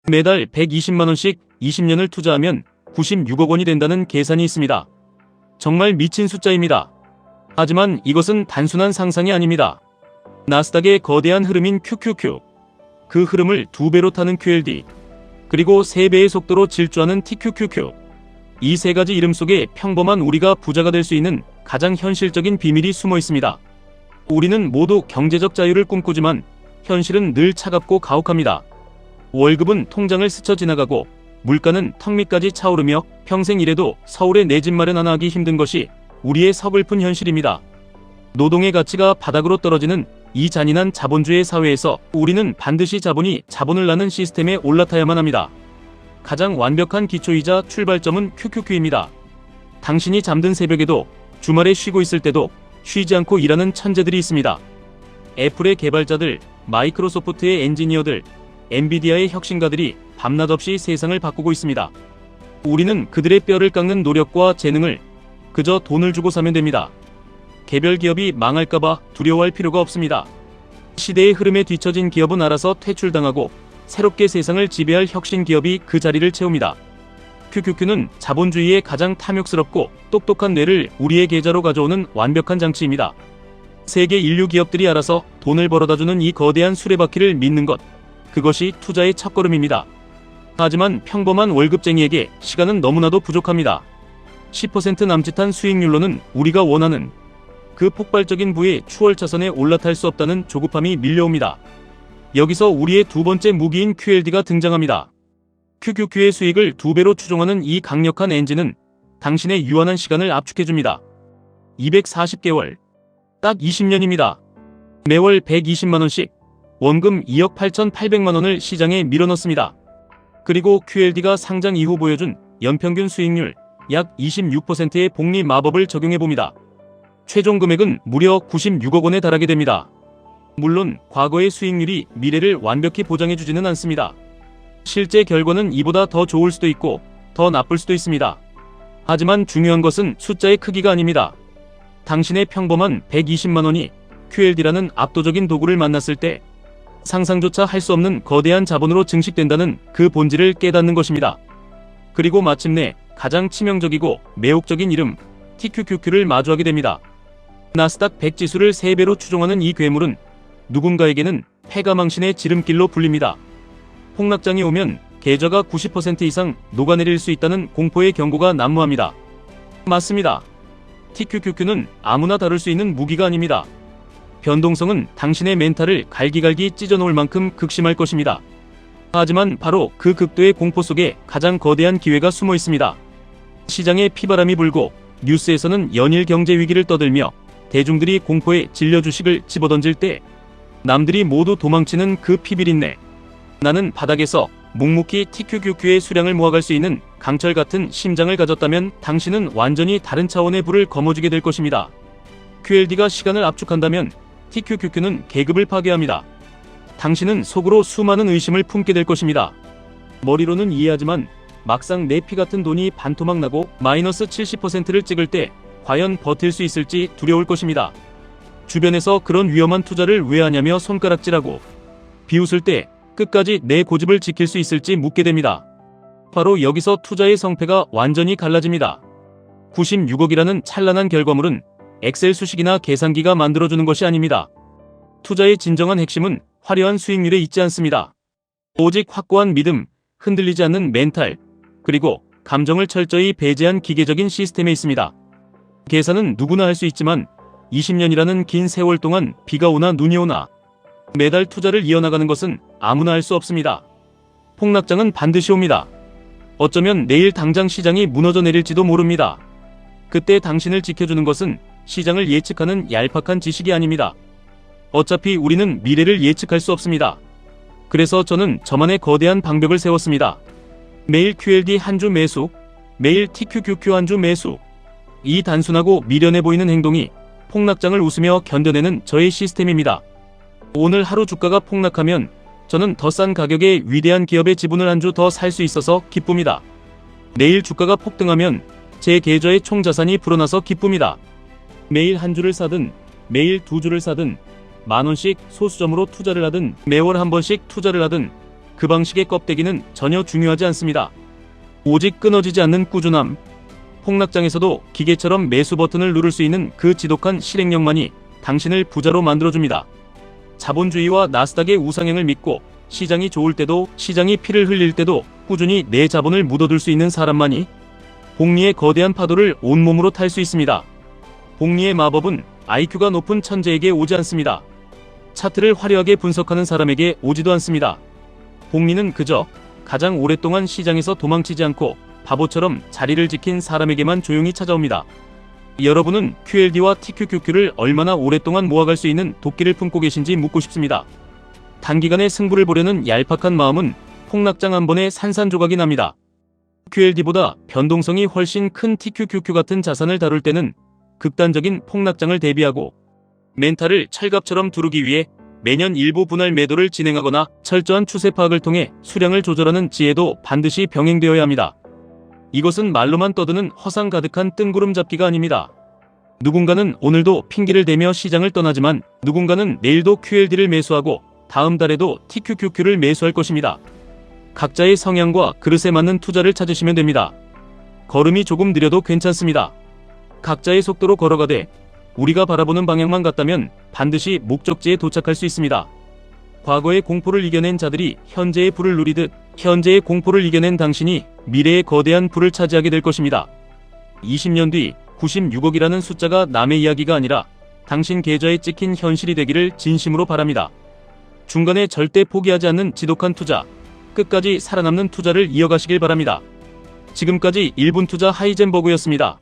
매달 120만원씩 20년을 투자하면 96억 원이 된다는 계산이 있습니다. 정말 미친 숫자입니다. 하지만 이것은 단순한 상상이 아닙니다. 나스닥의 거대한 흐름인 QQQ, 그 흐름을 2배로 타는 QLD, 그리고 3배의 속도로 질주하는 TQQQ. 이 세 가지 이름 속에 평범한 우리가 부자가 될 수 있는 가장 현실적인 비밀이 숨어 있습니다. 우리는 모두 경제적 자유를 꿈꾸지만 현실은 늘 차갑고 가혹합니다. 월급은 통장을 스쳐 지나가고 물가는 턱 밑까지 차오르며 평생 일해도 서울에 내 집 마련 하나 하기 힘든 것이 우리의 서글픈 현실입니다. 노동의 가치가 바닥으로 떨어지는 이 잔인한 자본주의 사회에서 우리는 반드시 자본이 자본을 낳는 시스템에 올라타야만 합니다. 가장 완벽한 기초이자 출발점은 QQQ입니다. 당신이 잠든 새벽에도, 주말에 쉬고 있을 때도 쉬지 않고 일하는 천재들이 있습니다. 애플의 개발자들, 마이크로소프트의 엔지니어들, 엔비디아의 혁신가들이 밤낮 없이 세상을 바꾸고 있습니다. 우리는 그들의 뼈를 깎는 노력과 재능을 그저 돈을 주고 사면 됩니다. 개별 기업이 망할까봐 두려워할 필요가 없습니다. 시대의 흐름에 뒤처진 기업은 알아서 퇴출당하고 새롭게 세상을 지배할 혁신 기업이 그 자리를 채웁니다. QQQ는 자본주의의 가장 탐욕스럽고 똑똑한 뇌를 우리의 계좌로 가져오는 완벽한 장치입니다. 세계 인류 기업들이 알아서 돈을 벌어다주는 이 거대한 수레바퀴를 믿는 것, 그것이 투자의 첫걸음입니다. 하지만 평범한 월급쟁이에게 시간은 너무나도 부족합니다. 10% 남짓한 수익률로는 우리가 원하는 그 폭발적인 부의 추월차선에 올라탈 수 없다는 조급함이 밀려옵니다. 여기서 우리의 두 번째 무기인 QLD가 등장합니다. QQQ의 수익을 2배로 추종하는 이 강력한 엔진은 당신의 유한한 시간을 압축해줍니다. 240개월, 딱 20년입니다. 매월 120만원씩, 원금 2억 8,800만원을 시장에 밀어넣습니다. 그리고 QLD가 상장 이후 보여준 연평균 수익률 약 26%의 복리 마법을 적용해봅니다. 최종 금액은 무려 96억 원에 달하게 됩니다. 물론 과거의 수익률이 미래를 완벽히 보장해주지는 않습니다. 실제 결과는 이보다 더 좋을 수도 있고 더 나쁠 수도 있습니다. 하지만 중요한 것은 숫자의 크기가 아닙니다. 당신의 평범한 120만원이 QLD라는 압도적인 도구를 만났을 때 상상조차 할 수 없는 거대한 자본으로 증식된다는 그 본질을 깨닫는 것입니다. 그리고 마침내 가장 치명적이고 매혹적인 이름 TQQQ를 마주하게 됩니다. 나스닥 100 지수를 3배로 추종하는 이 괴물은 누군가에게는 패가망신의 지름길로 불립니다. 폭락장이 오면 계좌가 90% 이상 녹아내릴 수 있다는 공포의 경고가 난무합니다. 맞습니다. TQQQ는 아무나 다룰 수 있는 무기가 아닙니다. 변동성은 당신의 멘탈을 갈기갈기 찢어놓을 만큼 극심할 것입니다. 하지만 바로 그 극도의 공포 속에 가장 거대한 기회가 숨어 있습니다. 시장에 피바람이 불고 뉴스에서는 연일 경제 위기를 떠들며 대중들이 공포에 질려 주식을 집어던질 때 남들이 모두 도망치는 그 피비린내. 나는 바닥에서 묵묵히 TQQQ의 수량을 모아갈 수 있는 강철 같은 심장을 가졌다면 당신은 완전히 다른 차원의 불을 거머쥐게 될 것입니다. QLD가 시간을 압축한다면 TQQQ는 계급을 파괴합니다. 당신은 속으로 수많은 의심을 품게 될 것입니다. 머리로는 이해하지만 막상 내 피 같은 돈이 반토막 나고 마이너스 70%를 찍을 때 과연 버틸 수 있을지 두려울 것입니다. 주변에서 그런 위험한 투자를 왜 하냐며 손가락질하고 비웃을 때 끝까지 내 고집을 지킬 수 있을지 묻게 됩니다. 바로 여기서 투자의 성패가 완전히 갈라집니다. 96억이라는 찬란한 결과물은 엑셀 수식이나 계산기가 만들어주는 것이 아닙니다. 투자의 진정한 핵심은 화려한 수익률에 있지 않습니다. 오직 확고한 믿음, 흔들리지 않는 멘탈, 그리고 감정을 철저히 배제한 기계적인 시스템에 있습니다. 계산은 누구나 할 수 있지만 20년이라는 긴 세월 동안 비가 오나 눈이 오나 매달 투자를 이어나가는 것은 아무나 할 수 없습니다. 폭락장은 반드시 옵니다. 어쩌면 내일 당장 시장이 무너져 내릴지도 모릅니다. 그때 당신을 지켜주는 것은 시장을 예측하는 얄팍한 지식이 아닙니다. 어차피 우리는 미래를 예측할 수 없습니다. 그래서 저는 저만의 거대한 방벽을 세웠습니다. 매일 QLD 한 주 매수, 매일 TQQQ 한 주 매수. 이 단순하고 미련해 보이는 행동이 폭락장을 웃으며 견뎌내는 저의 시스템입니다. 오늘 하루 주가가 폭락하면 저는 더 싼 가격에 위대한 기업의 지분을 한 주 더 살 수 있어서 기쁩니다. 내일 주가가 폭등하면 제 계좌의 총 자산이 불어나서 기쁩니다. 매일 한 주를 사든 매일 두 주를 사든 만원씩 소수점으로 투자를 하든 매월 한 번씩 투자를 하든 그 방식의 껍데기는 전혀 중요하지 않습니다. 오직 끊어지지 않는 꾸준함. 폭락장에서도 기계처럼 매수 버튼을 누를 수 있는 그 지독한 실행력만이 당신을 부자로 만들어줍니다. 자본주의와 나스닥의 우상향을 믿고 시장이 좋을 때도 시장이 피를 흘릴 때도 꾸준히 내 자본을 묻어둘 수 있는 사람만이 복리의 거대한 파도를 온몸으로 탈 수 있습니다. 복리의 마법은 IQ가 높은 천재에게 오지 않습니다. 차트를 화려하게 분석하는 사람에게 오지도 않습니다. 복리는 그저 가장 오랫동안 시장에서 도망치지 않고 바보처럼 자리를 지킨 사람에게만 조용히 찾아옵니다. 여러분은 QLD와 TQQQ를 얼마나 오랫동안 모아갈 수 있는 도끼를 품고 계신지 묻고 싶습니다. 단기간에 승부를 보려는 얄팍한 마음은 폭락장 한 번에 산산조각이 납니다. QLD보다 변동성이 훨씬 큰 TQQQ 같은 자산을 다룰 때는 극단적인 폭락장을 대비하고 멘탈을 철갑처럼 두르기 위해 매년 일부 분할 매도를 진행하거나 철저한 추세 파악을 통해 수량을 조절하는 지혜도 반드시 병행되어야 합니다. 이것은 말로만 떠드는 허상 가득한 뜬구름 잡기가 아닙니다. 누군가는 오늘도 핑계를 대며 시장을 떠나지만 누군가는 내일도 QLD를 매수하고 다음 달에도 TQQQ를 매수할 것입니다. 각자의 성향과 그릇에 맞는 투자를 찾으시면 됩니다. 걸음이 조금 느려도 괜찮습니다. 각자의 속도로 걸어가되 우리가 바라보는 방향만 같다면 반드시 목적지에 도착할 수 있습니다. 과거의 공포를 이겨낸 자들이 현재의 부를 누리듯 현재의 공포를 이겨낸 당신이 미래의 거대한 부를 차지하게 될 것입니다. 20년 뒤 96억이라는 숫자가 남의 이야기가 아니라 당신 계좌에 찍힌 현실이 되기를 진심으로 바랍니다. 중간에 절대 포기하지 않는 지독한 투자, 끝까지 살아남는 투자를 이어가시길 바랍니다. 지금까지 1분 투자 하이젠버그였습니다.